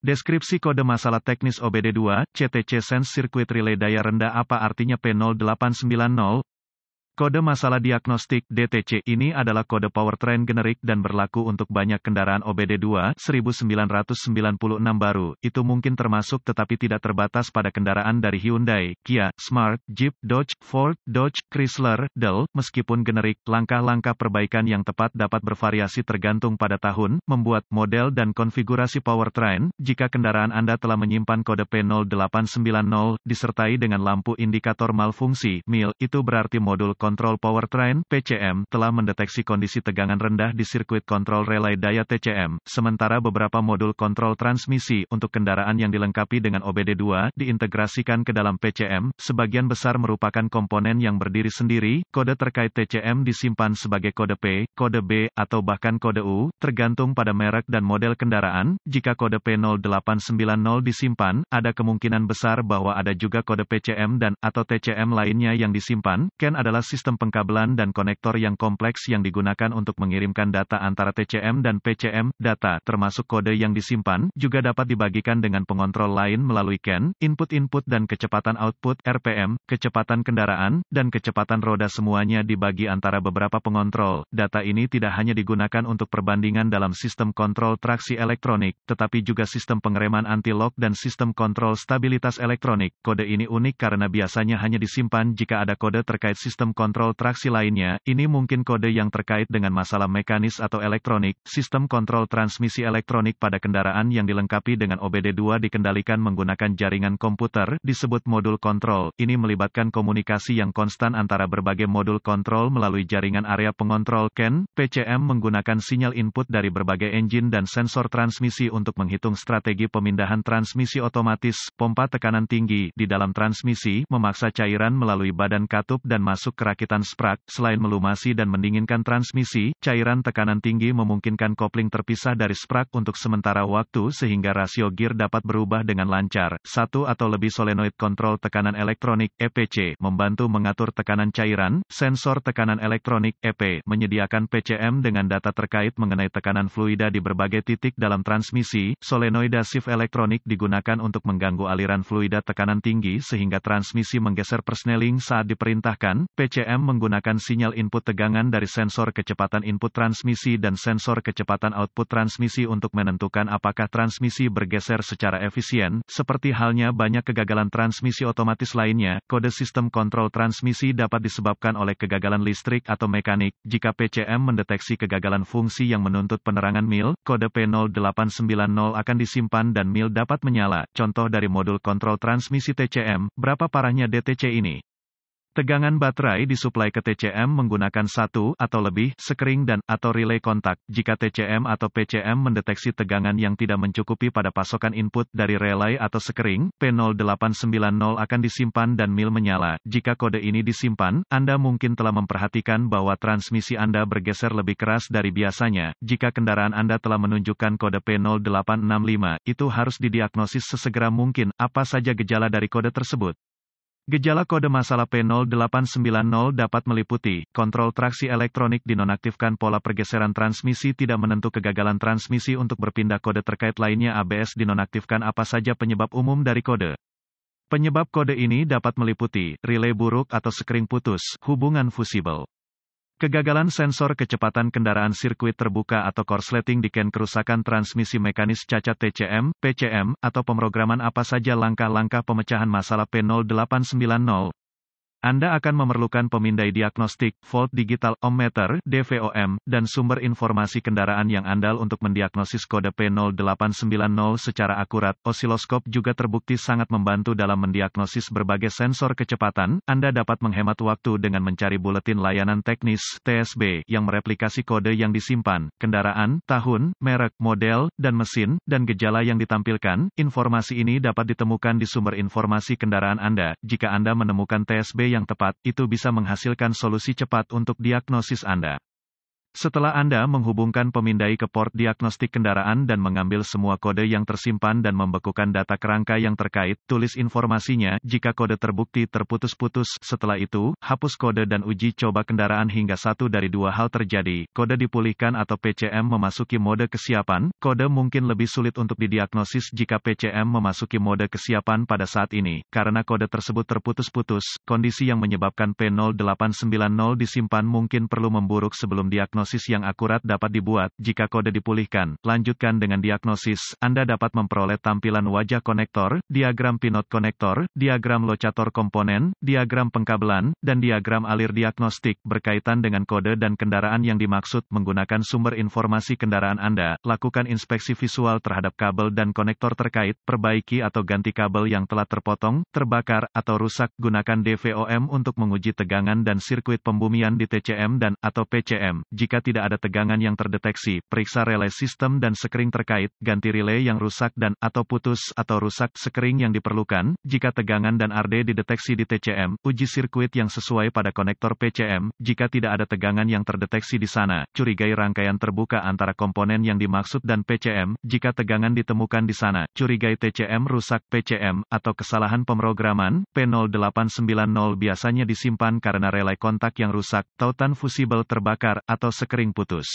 Deskripsi kode masalah teknis OBD2, CTC Sense Circuit Relay daya rendah. Apa artinya P0890? Kode masalah diagnostik DTC ini adalah kode powertrain generik dan berlaku untuk banyak kendaraan OBD2 1996 baru. Itu mungkin termasuk tetapi tidak terbatas pada kendaraan dari Hyundai, Kia, Smart, Jeep, Dodge, Ford, Dodge, Chrysler, Dell. Meskipun generik, langkah-langkah perbaikan yang tepat dapat bervariasi tergantung pada tahun, membuat, model dan konfigurasi powertrain. Jika kendaraan Anda telah menyimpan kode P0890 disertai dengan lampu indikator malfungsi (MIL), itu berarti modul kontrol powertrain (PCM) telah mendeteksi kondisi tegangan rendah di sirkuit kontrol relay daya TCM. Sementara beberapa modul kontrol transmisi untuk kendaraan yang dilengkapi dengan OBD2 diintegrasikan ke dalam PCM. Sebagian besar merupakan komponen yang berdiri sendiri. Kode terkait TCM disimpan sebagai kode P, kode B, atau bahkan kode U, tergantung pada merek dan model kendaraan. Jika kode P0890 disimpan, ada kemungkinan besar bahwa ada juga kode PCM dan atau TCM lainnya yang disimpan. CAN adalah sistem pengkabelan dan konektor yang kompleks yang digunakan untuk mengirimkan data antara TCM dan PCM. Data, termasuk kode yang disimpan, juga dapat dibagikan dengan pengontrol lain melalui CAN, input-input dan kecepatan output, RPM, kecepatan kendaraan, dan kecepatan roda semuanya dibagi antara beberapa pengontrol. Data ini tidak hanya digunakan untuk perbandingan dalam sistem kontrol traksi elektronik, tetapi juga sistem pengereman anti-lock dan sistem kontrol stabilitas elektronik. Kode ini unik karena biasanya hanya disimpan jika ada kode terkait sistem kontrol traksi lainnya. Ini mungkin kode yang terkait dengan masalah mekanis atau elektronik. Sistem kontrol transmisi elektronik pada kendaraan yang dilengkapi dengan OBD2 dikendalikan menggunakan jaringan komputer, disebut modul kontrol. Ini melibatkan komunikasi yang konstan antara berbagai modul kontrol melalui jaringan area pengontrol. CAN, PCM menggunakan sinyal input dari berbagai engine dan sensor transmisi untuk menghitung strategi pemindahan transmisi otomatis. Pompa tekanan tinggi di dalam transmisi memaksa cairan melalui badan katup dan masuk ke rakitan sprak. Selain melumasi dan mendinginkan transmisi, cairan tekanan tinggi memungkinkan kopling terpisah dari sprak untuk sementara waktu sehingga rasio gear dapat berubah dengan lancar. Satu atau lebih solenoid kontrol tekanan elektronik (EPC) membantu mengatur tekanan cairan. Sensor tekanan elektronik (EP) menyediakan PCM dengan data terkait mengenai tekanan fluida di berbagai titik dalam transmisi. Solenoida shift elektronik digunakan untuk mengganggu aliran fluida tekanan tinggi sehingga transmisi menggeser persneling saat diperintahkan. PCM menggunakan sinyal input tegangan dari sensor kecepatan input transmisi dan sensor kecepatan output transmisi untuk menentukan apakah transmisi bergeser secara efisien. Seperti halnya banyak kegagalan transmisi otomatis lainnya, kode sistem kontrol transmisi dapat disebabkan oleh kegagalan listrik atau mekanik. Jika PCM mendeteksi kegagalan fungsi yang menuntut penerangan MIL, kode P0890 akan disimpan dan MIL dapat menyala. Contoh dari modul kontrol transmisi TCM. Berapa parahnya DTC ini? Tegangan baterai disuplai ke TCM menggunakan satu atau lebih sekring dan atau relay kontak. Jika TCM atau PCM mendeteksi tegangan yang tidak mencukupi pada pasokan input dari relay atau sekring, P0890 akan disimpan dan MIL menyala. Jika kode ini disimpan, Anda mungkin telah memperhatikan bahwa transmisi Anda bergeser lebih keras dari biasanya. Jika kendaraan Anda telah menunjukkan kode P0865, itu harus didiagnosis sesegera mungkin. Apa saja gejala dari kode tersebut? Gejala kode masalah P0890 dapat meliputi, kontrol traksi elektronik dinonaktifkan, pola pergeseran transmisi tidak menentu, kegagalan transmisi untuk berpindah, kode terkait lainnya ABS dinonaktifkan. Apa saja penyebab umum dari kode? Penyebab kode ini dapat meliputi, relay buruk atau sekring putus, hubungan fusibel, kegagalan sensor kecepatan kendaraan, sirkuit terbuka atau korsleting di CAN, kerusakan transmisi mekanis, cacat TCM, PCM, atau pemrograman. Apa saja langkah-langkah pemecahan masalah P0890? Anda akan memerlukan pemindai diagnostik, volt digital, ohmmeter, DVOM, dan sumber informasi kendaraan yang andal untuk mendiagnosis kode P0890 secara akurat. Osiloskop juga terbukti sangat membantu dalam mendiagnosis berbagai sensor kecepatan. Anda dapat menghemat waktu dengan mencari buletin layanan teknis, TSB, yang mereplikasi kode yang disimpan, kendaraan, tahun, merek, model, dan mesin, dan gejala yang ditampilkan. Informasi ini dapat ditemukan di sumber informasi kendaraan Anda. Jika Anda menemukan TSB yang tepat, itu bisa menghasilkan solusi cepat untuk diagnosis Anda. Setelah Anda menghubungkan pemindai ke port diagnostik kendaraan dan mengambil semua kode yang tersimpan dan membekukan data kerangka yang terkait, tulis informasinya. Jika kode terbukti terputus-putus, setelah itu, hapus kode dan uji coba kendaraan hingga satu dari dua hal terjadi. Kode dipulihkan atau PCM memasuki mode kesiapan. Kode mungkin lebih sulit untuk didiagnosis jika PCM memasuki mode kesiapan pada saat ini. Karena kode tersebut terputus-putus, kondisi yang menyebabkan P0890 disimpan mungkin perlu memburuk sebelum diagnosis yang akurat dapat dibuat. Jika kode dipulihkan, lanjutkan dengan diagnosis. Anda dapat memperoleh tampilan wajah konektor, diagram pinot konektor, diagram locator komponen, diagram pengkabelan, dan diagram alir diagnostik berkaitan dengan kode dan kendaraan yang dimaksud. Menggunakan sumber informasi kendaraan Anda, lakukan inspeksi visual terhadap kabel dan konektor terkait, perbaiki atau ganti kabel yang telah terpotong, terbakar, atau rusak. Gunakan DVOM untuk menguji tegangan dan sirkuit pembumian di TCM dan atau PCM. Jika tidak ada tegangan yang terdeteksi, periksa relay sistem dan sekring terkait, ganti relay yang rusak dan atau putus atau rusak, sekring yang diperlukan. Jika tegangan dan RD dideteksi di TCM, uji sirkuit yang sesuai pada konektor PCM. Jika tidak ada tegangan yang terdeteksi di sana, curigai rangkaian terbuka antara komponen yang dimaksud dan PCM. Jika tegangan ditemukan di sana, curigai TCM rusak, PCM, atau kesalahan pemrograman. P0890 biasanya disimpan karena relay kontak yang rusak, tautan fusibel terbakar, atau sekring putus.